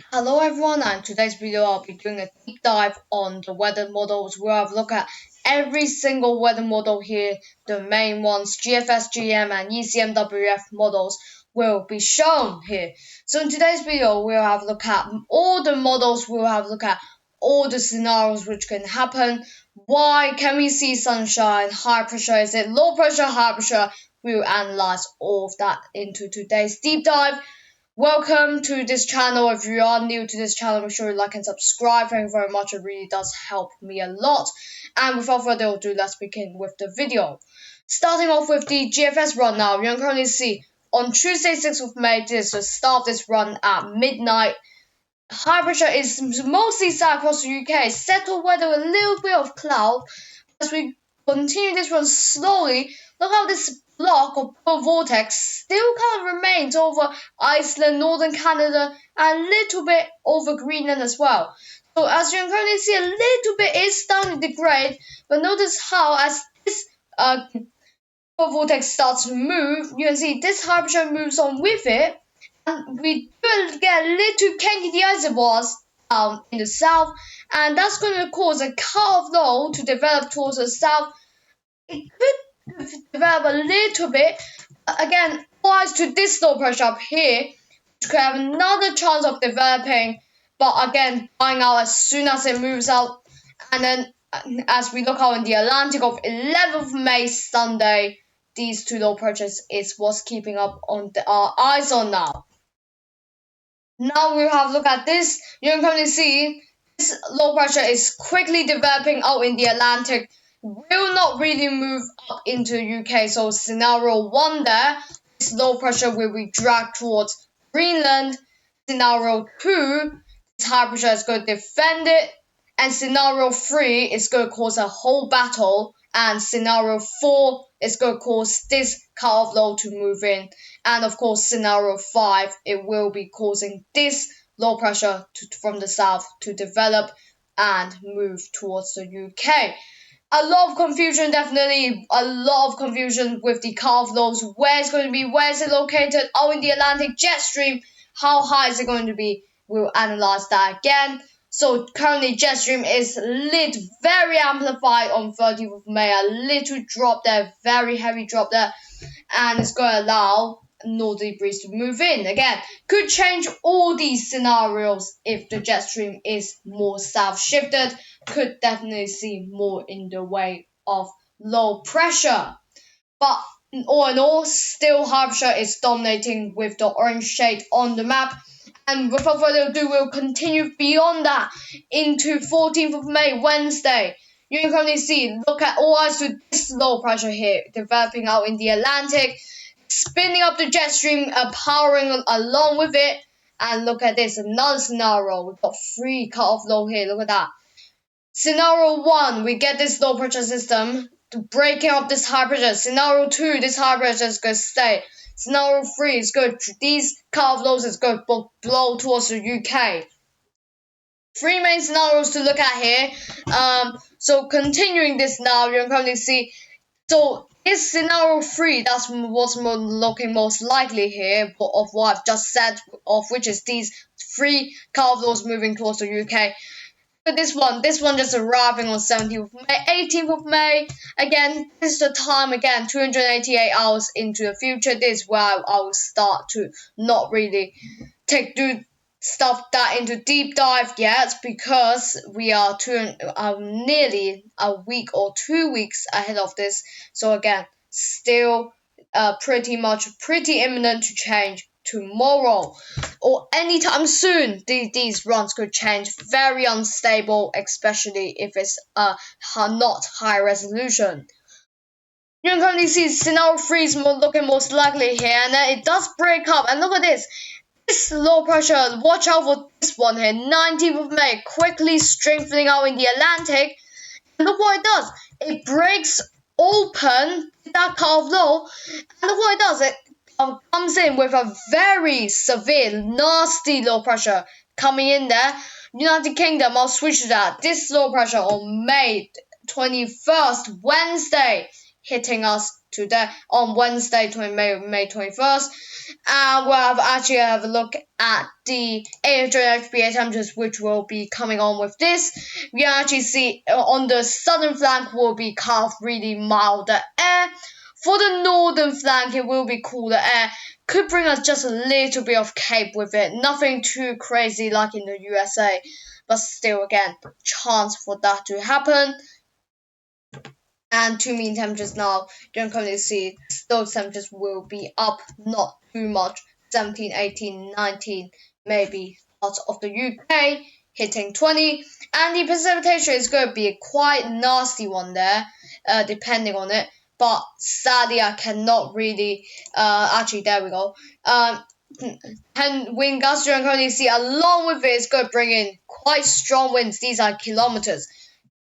Hello everyone, and today's video I'll be doing a deep dive on the weather models where I've looked at every single weather model here. The main ones, GFS, GM and ECMWF models will be shown here. So in today's video we'll have a look at all the models, we'll have a look at all the scenarios which can happen. Why can we see sunshine, high pressure, is it low pressure, high pressure? We'll analyze all of that into today's deep dive. Welcome to this channel. If you are new to this channel, make sure you like and subscribe. Thank you very much. It really does help me a lot. And without further ado, let's begin with the video. Starting off with the GFS run now. You can currently see on Tuesday, 6th of May, this is the start of this run at midnight. High pressure is mostly set across the UK. Settled weather, a little bit of cloud. As we continue this run slowly, look how this block or polar vortex still kind of remains over Iceland, northern Canada, and a little bit over Greenland as well. So as you can currently see, a little bit is starting to degrade, but notice how as this polar vortex starts to move, you can see this high pressure moves on with it, and we do get a little Kankakee reservoirs in the south, and that's going to cause a cut-off low to develop towards the south. It could develop a little bit. Again, applies to this low pressure up here, which could have another chance of developing, but again, dying out as soon as it moves out. And then, as we look out in the Atlantic of 11th of May, Sunday, these two low pressures is what's keeping up on our eyes on now. Now we have a look at this. You can currently see this low pressure is quickly developing out in the Atlantic. Will not really move up into UK. So scenario 1 there, this low pressure will be dragged towards Greenland. Scenario 2, this high pressure is going to defend it. And scenario 3 is going to cause a whole battle. And scenario 4 is going to cause this cut-off low to move in. And of course, scenario 5, it will be causing this low pressure from the south to develop and move towards the UK. A lot of confusion, definitely a lot of confusion with the cut-off lows. Where it's going to be, where is it located? Oh, in the Atlantic jet stream. How high is it going to be? We'll analyze that again. So currently jet stream is lit, very amplified on 30th of May. A little drop there, very heavy drop there. And it's going to allow northerly breeze to move in. Again, could change all these scenarios if the jet stream is more south shifted. Could definitely see more in the way of low pressure. But all in all, still high pressure is dominating with the orange shade on the map. And without further ado, we'll continue beyond that into 14th of May, Wednesday. You can currently see, look at all eyes to this low pressure here, developing out in the Atlantic, spinning up the jet stream, powering along with it. And look at this, another scenario. We've got 3 cut-off low here, look at that. Scenario 1, we get this low pressure system breaking up this high pressure. Scenario 2, this high pressure is going to stay. Scenario 3 is good. These cut-off lows is going to blow towards the UK. 3 main scenarios to look at here. So continuing this now, you can currently see. So this scenario 3, that's what's looking most likely here of what I've just said, of which is these 3 cut-off lows moving towards the UK. But this one just arriving on 17th of May, 18th of May. Again, this is the time, again, 288 hours into the future. This is where I will start to not really do stuff that into deep dive yet, because we are nearly a week or 2 weeks ahead of this. So again, still pretty imminent to change tomorrow or anytime soon. These runs could change, very unstable, especially if it's not high resolution. You can currently see scenario 3 is looking most likely here, and then it does break up. And look at this low pressure, watch out for this one here, 19th of May, quickly strengthening out in the Atlantic. And look what it does, it breaks open that cut-off low, and look what it does, it comes in with a very severe, nasty low pressure coming in there. United Kingdom, I'll switch to that. This low pressure on May 21st, Wednesday, hitting us today on Wednesday, May 21st. And we'll actually have a look at the 800 HPA temperatures, which will be coming on with this. We can actually see on the southern flank will be kind of really milder air. For the northern flank, it will be cooler air. Could bring us just a little bit of cape with it. Nothing too crazy like in the USA. But still, again, chance for that to happen. And two mean temperatures now, you can currently see those temperatures will be up not too much. 17, 18, 19, maybe parts of the UK hitting 20. And the precipitation is going to be a quite nasty one there, depending on it. But sadly, I cannot really, actually, there we go. And wind gusts you can currently see along with it is going to bring in quite strong winds. These are kilometers.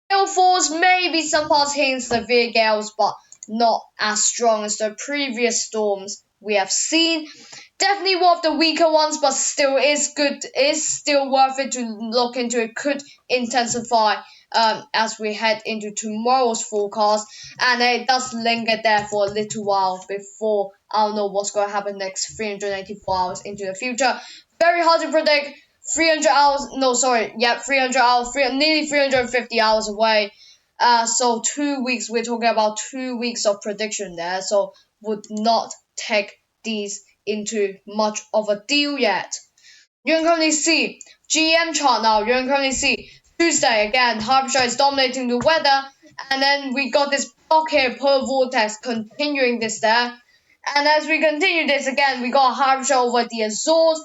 Gale force, maybe some parts hitting severe gales, but not as strong as the previous storms we have seen. Definitely one of the weaker ones, but still is good. Is still worth it to look into. It could intensify as we head into tomorrow's forecast, and it does linger there for a little while before I don't know what's going to happen next 384 hours into the future. Very hard to predict. 300 hours, no, sorry, yeah, 300 hours, nearly 350 hours away. So 2 weeks, we're talking about 2 weeks of prediction there. So would not take these into much of a deal yet. You can currently see GM chart now. You can currently see Tuesday again, high pressure is dominating the weather, and then we got this block here, polar vortex, continuing this there. And as we continue this again, we got high pressure over the Azores,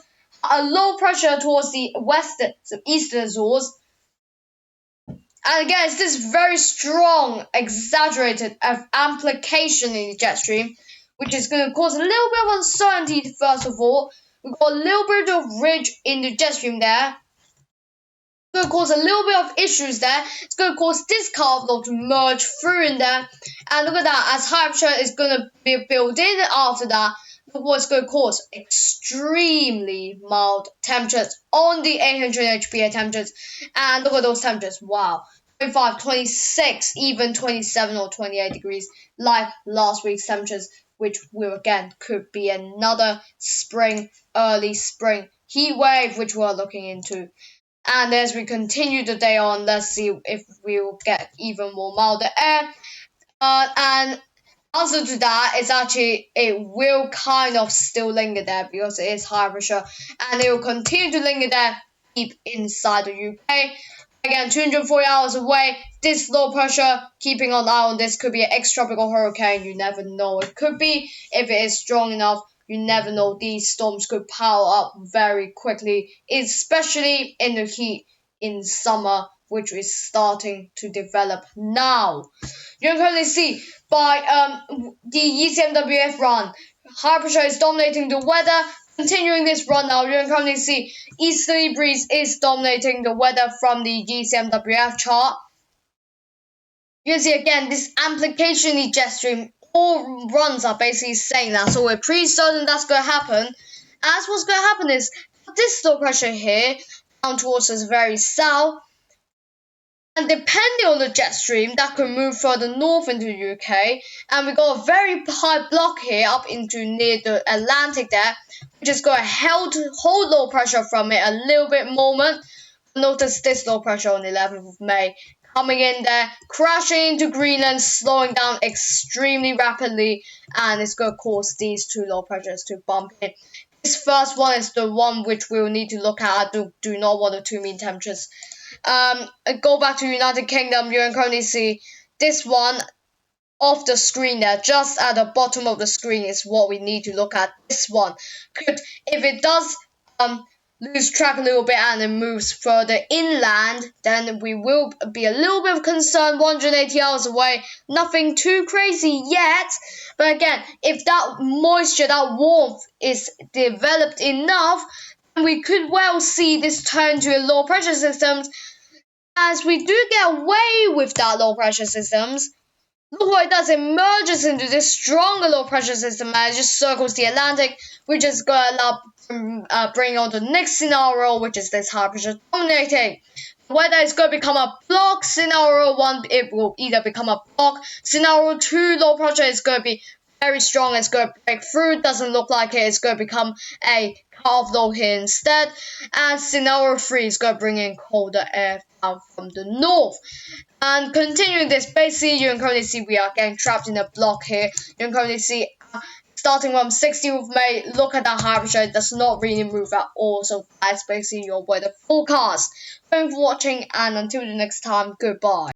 a low pressure towards the western, so eastern Azores. And again, it's this very strong, exaggerated amplification in the jet stream, which is going to cause a little bit of uncertainty, first of all. We've got a little bit of ridge in the jet stream there. It's going to cause a little bit of issues there. It's going to cause this curve though to merge through in there. And look at that, as high pressure is going to be built in after that, what's going to cause extremely mild temperatures on the 800 HPA temperatures. And look at those temperatures, wow. 25, 26, even 27 or 28 degrees, like last week's temperatures, which will again could be another spring, early spring heat wave, which we're looking into. And as we continue the day on, let's see if we will get even more milder air. And answer to that is actually it will kind of still linger there because it is high pressure, and it will continue to linger there deep inside the UK. Again, 240 hours away, this low pressure, keeping an eye on this, could be an ex-tropical hurricane. You never know. It could be, if it is strong enough. You never know. These storms could power up very quickly, especially in the heat in summer, which is starting to develop now. You can currently see by the ECMWF run, high pressure is dominating the weather. Continuing this run now, you can currently see easterly breeze is dominating the weather from the GCMWF chart. You can see again this amplification in the jet stream. All runs are basically saying that, so we're pretty certain that's going to happen. As what's going to happen is this low pressure here down towards us very south. And depending on the jet stream, that could move further north into the UK. And we got a very high block here up into near the Atlantic there, which is going to hold low pressure from it a little bit moment. Notice this low pressure on the 11th of May. Coming in there, crashing into Greenland, slowing down extremely rapidly. And it's going to cause these two low pressures to bump in. This first one is the one which we'll need to look at. I do not want the two mean temperatures. Go back to United Kingdom. You can currently see this one off the screen there, just at the bottom of the screen is what we need to look at. This one could, if it does lose track a little bit and it moves further inland, then we will be a little bit of concern. 180 hours away, nothing too crazy yet. But again, if that moisture, that warmth is developed enough, we could well see this turn to a low pressure system. As we do get away with that low pressure systems, look what it does. It merges into this stronger low pressure system and it just circles the Atlantic, which is going to bring on the next scenario, which is this high pressure dominating. Whether it's going to become a block, scenario 1, it will either become a block. Scenario 2, low pressure is going to be very strong. It's going to break through. Doesn't look like it. It's going to become a cut-off low here instead. And scenario 3 is going to bring in colder air down from the north. And continuing this, basically, you can currently see we are getting trapped in a block here. You can currently see starting from 16th of May, look at that high pressure. It does not really move at all. So that's basically your weather forecast. Thanks for watching, and until the next time, goodbye.